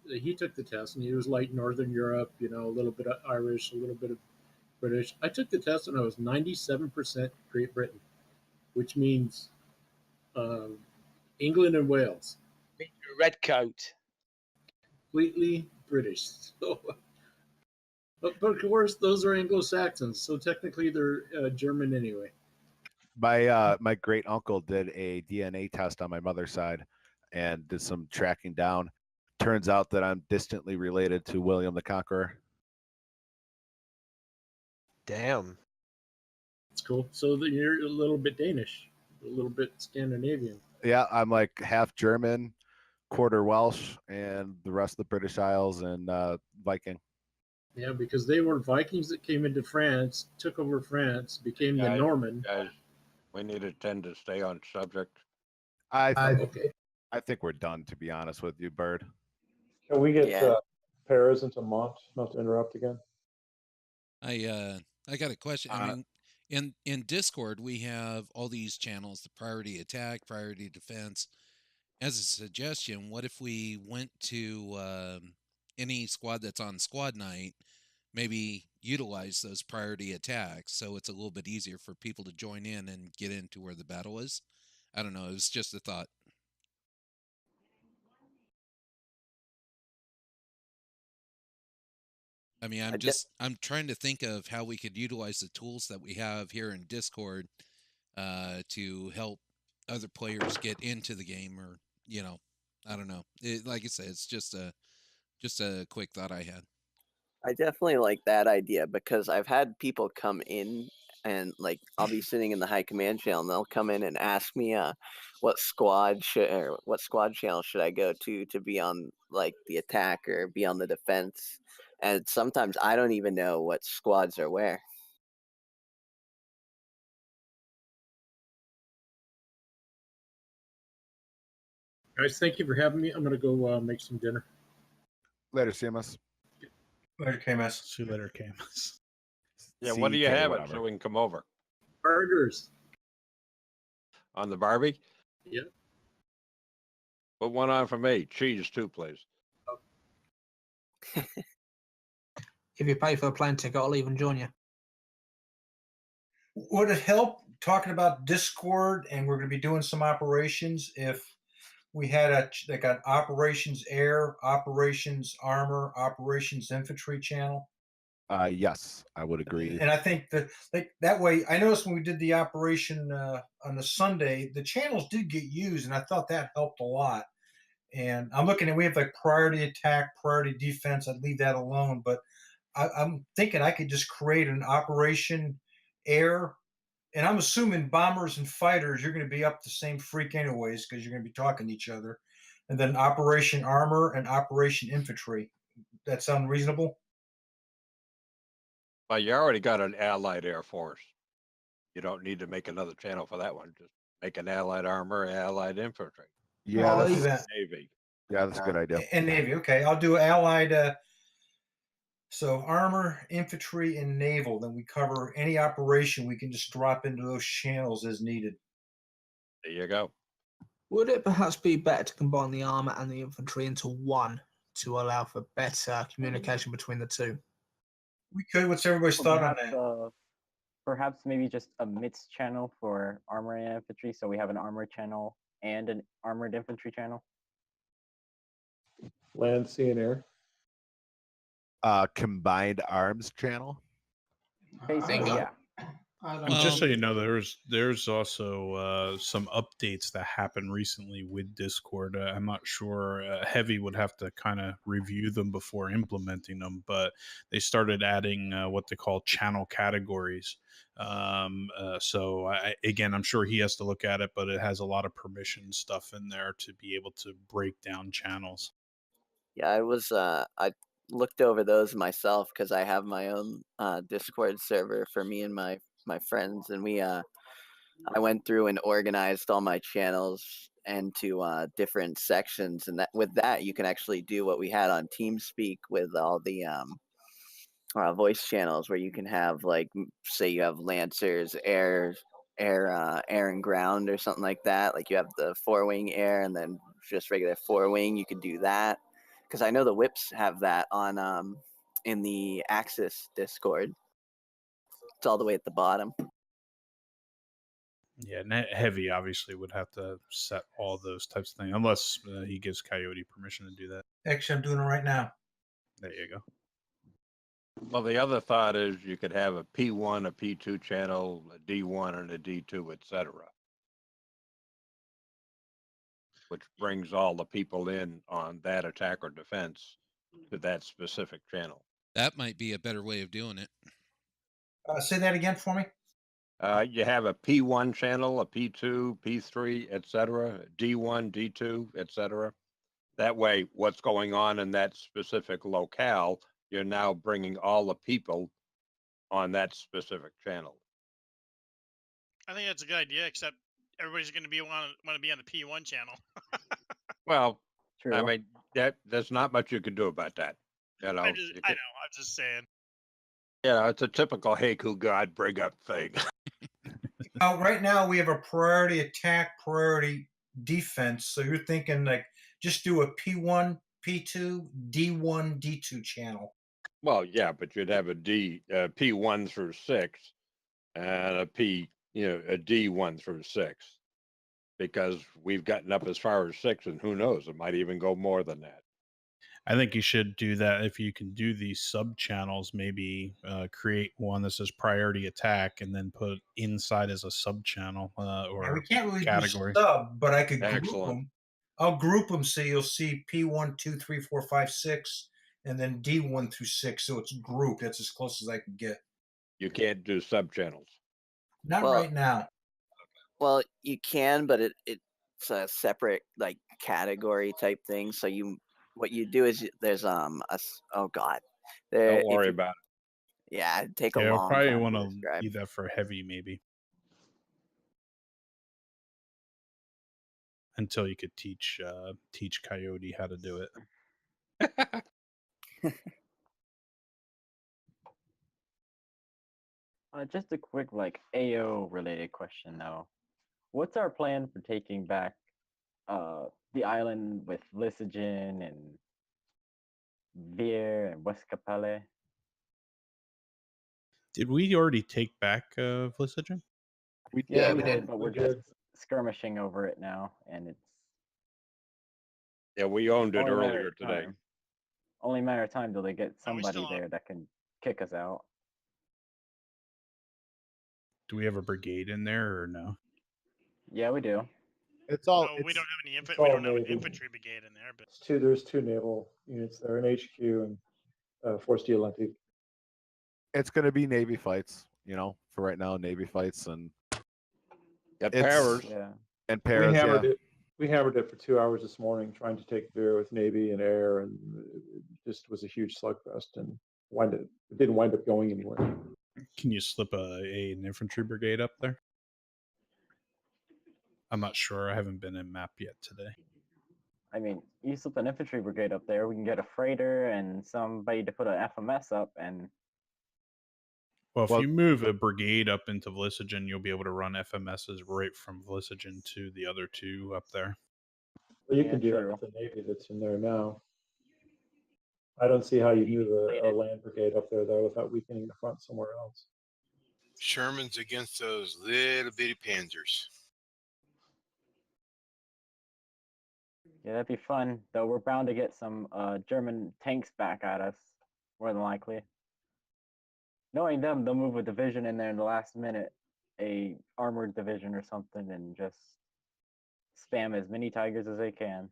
he took the test, and he was like Northern Europe, a little bit of Irish, a little bit of British. I took the test, and I was 97% Great Britain, which means England and Wales. Red coat. Completely British. So, but of course, those are Anglo-Saxons, so technically they're German anyway. My great uncle did a DNA test on my mother's side and did some tracking down. Turns out that I'm distantly related to William the Conqueror. Damn. It's cool. So you're a little bit Danish, a little bit Scandinavian. Yeah, I'm like half German, quarter Welsh, and the rest of the British Isles and Viking. Yeah, because they were Vikings that came into France, took over France, became the Norman. Guys, we need to tend to stay on subject. Okay. I think we're done, to be honest with you, Bird. Can we get Yeah. Perez into Mont? Not to interrupt again. I got a question. I mean, in Discord we have all these channels: the priority attack, priority defense. As a suggestion, what if we went to any squad that's on squad night, maybe utilize those priority attacks so it's a little bit easier for people to join in and get into where the battle is? I don't know. It was just a thought. I mean, I'm trying to think of how we could utilize the tools that we have here in Discord to help other players get into the game, or I don't know. Like I said, it's just a quick thought I had. I definitely like that idea because I've had people come in and I'll be sitting in the high command channel and they'll come in and ask me what squad channel should I go to be on the attack or be on the defense, and sometimes I don't even know what squads are where. Guys, thank you for having me. I'm gonna go make some dinner. Later, CMS. Later, KMS. See you later, Camus. Yeah, what do you CK, have it whatever. so we can come over? Burgers. On the Barbie? Yep. Put one on for me. Cheese too, please. If you pay for a plane ticket, I'll even join you. Would it help talking about Discord and we're going to be doing some operations if we had like an operations air, operations armor, operations infantry channel? Yes, I would agree. And I think that that way, I noticed when we did the operation on the Sunday, the channels did get used, and I thought that helped a lot. And I'm looking at, we have like priority attack, priority defense. I'd leave that alone, but I'm thinking I could just create an operation air, and I'm assuming bombers and fighters, you're going to be up the same freak anyways, because you're going to be talking to each other. And then operation armor and operation infantry. That sound reasonable? Well, you already got an Allied Air Force. You don't need to make another channel for that one. Just make an Allied Armor, Allied Infantry. Yeah, I'll that's do that. Navy. Yeah, that's a good idea. And Navy. Okay, I'll do Allied. So armor, infantry, and naval. Then we cover any operation. We can just drop into those channels as needed. There you go. Would it perhaps be better to combine the armor and the infantry into one to allow for better communication between the two? We could. What's everybody's Or thought on perhaps, that? perhaps maybe just a mixed channel for armor and infantry, so we have an armor channel and an armored infantry channel. Land, sea, and air. Combined arms channel. Basically, yeah. And just so you know, there's also some updates that happened recently with Discord. I'm not sure. Heavy would have to kind of review them before implementing them, but they started adding what they call channel categories. So again, I'm sure he has to look at it, but it has a lot of permission stuff in there to be able to break down channels. Yeah, I looked over those myself because I have my own Discord server for me and my friends, and I went through and organized all my channels into different sections, and that with that you can actually do what we had on TeamSpeak with all the voice channels, where you can have like say you have Lancers, air and ground or something like that. Like you have the 4-wing air and then just regular 4-wing. You could do that because I know the whips have that on in the Axis Discord. It's all the way at the bottom. Yeah, Heavy obviously would have to set all those types of things, unless he gives Coyote permission to do that. Actually, I'm doing it right now. There you go. Well, the other thought is you could have a P1, a P2 channel, a D1, and a D2, etc., which brings all the people in on that attack or defense to that specific channel. That might be a better way of doing it. Say that again for me. You have a P1 channel, a P2, P3, etc., D1, D2, etc. That way, what's going on in that specific locale, you're now bringing all the people on that specific channel. I think that's a good idea, except everybody's going to be want to be on the P1 channel. Well, True. I mean, there's not much you can do about that. You know, I know. I'm just saying. Yeah, it's a typical "Hey, cool God, bring up" thing. Right now we have a priority attack, priority defense. So you're thinking like just do a P1, P2, D1, D2 channel. Well, yeah, but you'd have a P1 through 6 and a a D1 through 6, because we've gotten up as far as 6, and who knows, it might even go more than that. I think you should do that if you can do these sub channels. Maybe create one that says priority attack, and then put inside as a sub channel or We can't really category. do sub, but I could group Excellent. them. I'll group them so you'll see P1, 2, 3, 4, 5, 6, and then D1 through 6. So it's grouped. That's as close as I can get. You can't do sub channels. Not Well, right now. Well, you can, but it's a separate like category type thing. So what you do is there's oh god, there Don't worry about it. Yeah, it'd take a Yeah, I'll long probably time want to to describe. leave that for Heavy, maybe. Until you could teach Coyote how to do it. Just a quick like AO related question though. What's our plan for taking back the island with Lysogen and Veer and Westkapelle? Did we already take back Vlissigen? Yeah, we we did. did, but We we're did. just skirmishing over it now, and it's Yeah, we owned it only a matter earlier of today. time. Only a matter of time till they get No, we somebody still own there that can kick us out. Do we have a brigade in there or no? Yeah, we do. It's all. No, we It's don't have any it's we all don't have an Navy. infantry brigade in there, but There's two naval units there, an HQ and Force Dialenti. it's going to be Navy fights. You know, for right now, Navy fights and Got it's powers. Yeah. and We Paris. Yeah, hammered it. We hammered it for 2 hours this morning, trying to take Veer with Navy and air, and it just was a huge slugfest. And it didn't wind up going anywhere. Can you slip an infantry brigade up there? I'm not sure. I haven't been in map yet today. I mean, you slip an infantry brigade up there, we can get a freighter and somebody to put an FMS up, and Well, if you move a brigade up into Vlissigen, you'll be able to run FMSs right from Vlissigen to the other two up there. Well, you Yeah, can do that true. with the Navy that's in there now. I don't see how you move a land brigade up there though without weakening the front somewhere else. Sherman's against those little bitty panzers. yeah, that'd be fun. Though we're bound to get some German tanks back at us, more than likely. Knowing them, they'll move a division in there in the last minute, a armored division or something, and just spam as many tigers as they can.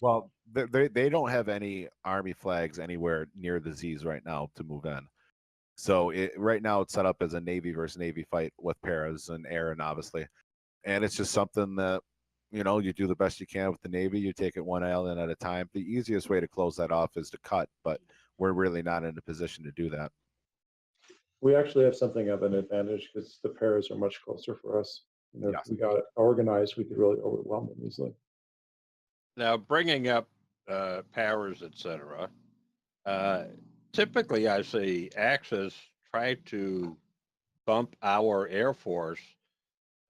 well, they don't have any army flags anywhere near the Z's right now to move in. So right now it's set up as a Navy versus Navy fight with paras and air, and obviously, and it's just something that you do the best you can with the Navy. You take it one island at a time. The easiest way to close that off is to cut, but we're really not in a position to do that. We actually have something of an advantage because the pairs are much closer for us. If Yes. we got it organized, we could really overwhelm them easily. Now, bringing up powers, etc. Typically, I see Axis try to bump our Air Force,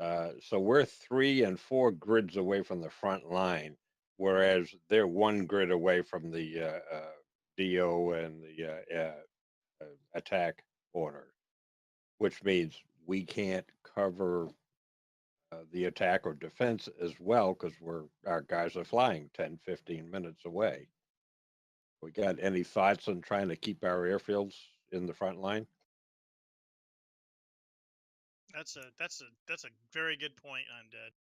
so we're 3 and 4 grids away from the front line, whereas they're 1 grid away from the DO and the attack order, which means we can't cover the attack or defense as well because our guys are flying 10, 15 minutes away. We got any thoughts on trying to keep our airfields in the front line? that's a very good point, Undead.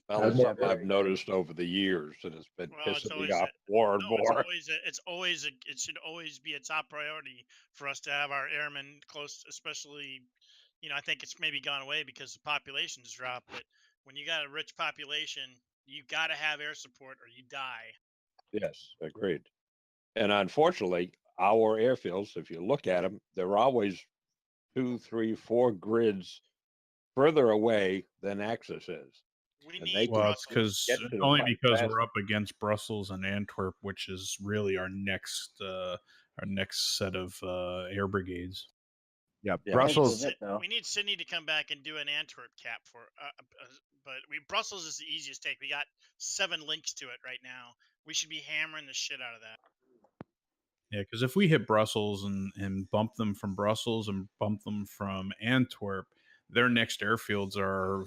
Well, Add it's more something I've noticed over the years, and it's been Well, it's pissing me always off more and no, more. it should always be a top priority for us to have our airmen close, especially, I think it's maybe gone away because the population's dropped, but when you got a rich population, you got to have air support or you die. Yes, agreed. And unfortunately, our airfields, if you look at them, they're always 2, 3, 4 grids further away than Axis is. We And need they Well, it's can because get to the only front because fast. we're up against Brussels and Antwerp, which is really our next set of air brigades. Yeah, Yeah. Brussels. We need Sydney to come back and do an Antwerp cap for, but Brussels is the easiest take. We got 7 links to it right now. We should be hammering the shit out of that. Yeah, because if we hit Brussels and bump them from Brussels and bump them from Antwerp, their next airfields are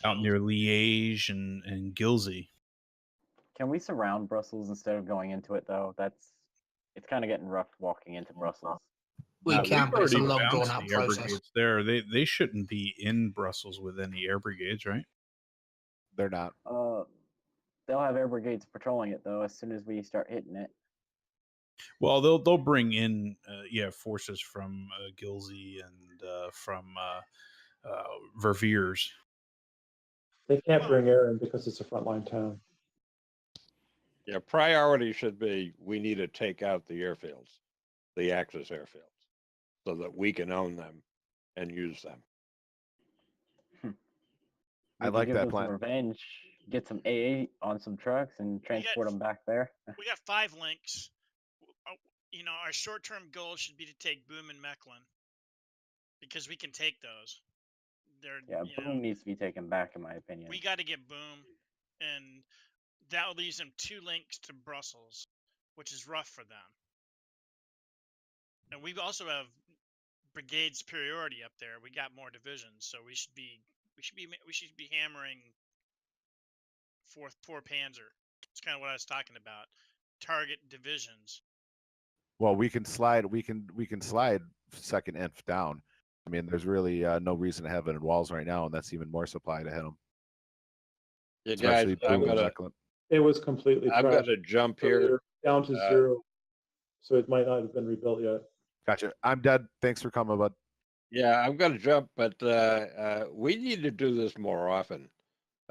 out near Liège and Gilsey. Can we surround Brussels instead of going into it though? It's kind of getting rough walking into Brussels. We can, but it's a We've long, already drawn bounced out the air process. brigades there. They shouldn't be in Brussels with any air brigades, right? They're not. They'll have air brigades patrolling it though as soon as we start hitting it. Well, they'll bring in forces from Gilsey and from Verviers. They can't bring air in because it's a frontline town. Yeah, priority should be we need to take out the airfields, the Axis airfields, so that we can own them and use them. I We could like give that them some plan. revenge, get some AA on some trucks, and transport them back there. We got 5 links. You know, our short-term goal should be to take Boom and Mechlin because we can take those. They're Yeah, Boom needs to be taken back, in my opinion. we got to get Boom, and that leaves them 2 links to Brussels, which is rough for them. And we also have brigade superiority up there. We got more divisions, so we should be hammering 4th Panzer. It's kind of what I was talking about. Target divisions. Well, we can slide. We can slide second inf down. I mean, there's really no reason to have it in walls right now, and that's even more supply to hit them. You guys, Especially Boom and Mechlin. It was completely I'm trashed gonna jump here. earlier, down to 0, so it might not have been rebuilt yet. Gotcha. I'm dead. Thanks for coming, bud. Yeah, I'm gonna jump, but we need to do this more often.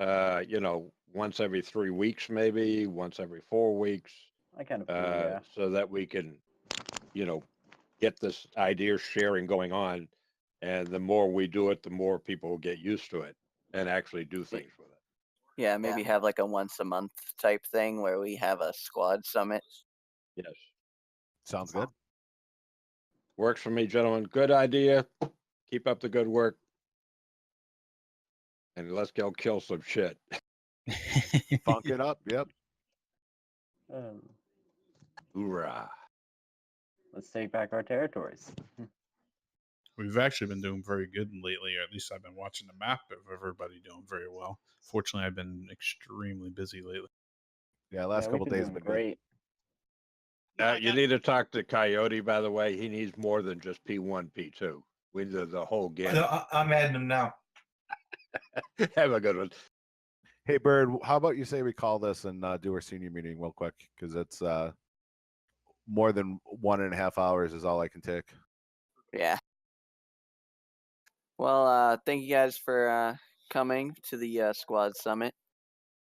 You know, once every 3 weeks, maybe once every 4 weeks. I kind of agree, yeah. So that we can, you know, get this idea sharing going on, and the more we do it, the more people will get used to it and actually do things with it. Yeah, maybe have like a once a month type thing where we have a squad summit. Yes. Sounds good. Works for me, gentlemen. Good idea. Keep up the good work. And let's go kill some shit. Funk it up. Yep. Hoorah. Let's take back our territories. We've actually been doing very good lately, or at least I've been watching the map of everybody doing very well. Fortunately, I've been extremely busy lately. Yeah, last couple days have been great. You need to talk to Coyote, by the way. He needs more than just P1, P2. We need the whole game. I'm adding them now. Have a good one. Hey, Bird, how about you say we call this and do our senior meeting real quick? Because it's more than 1.5 hours is all I can take. Yeah. Well, thank you guys for coming to the squad summit.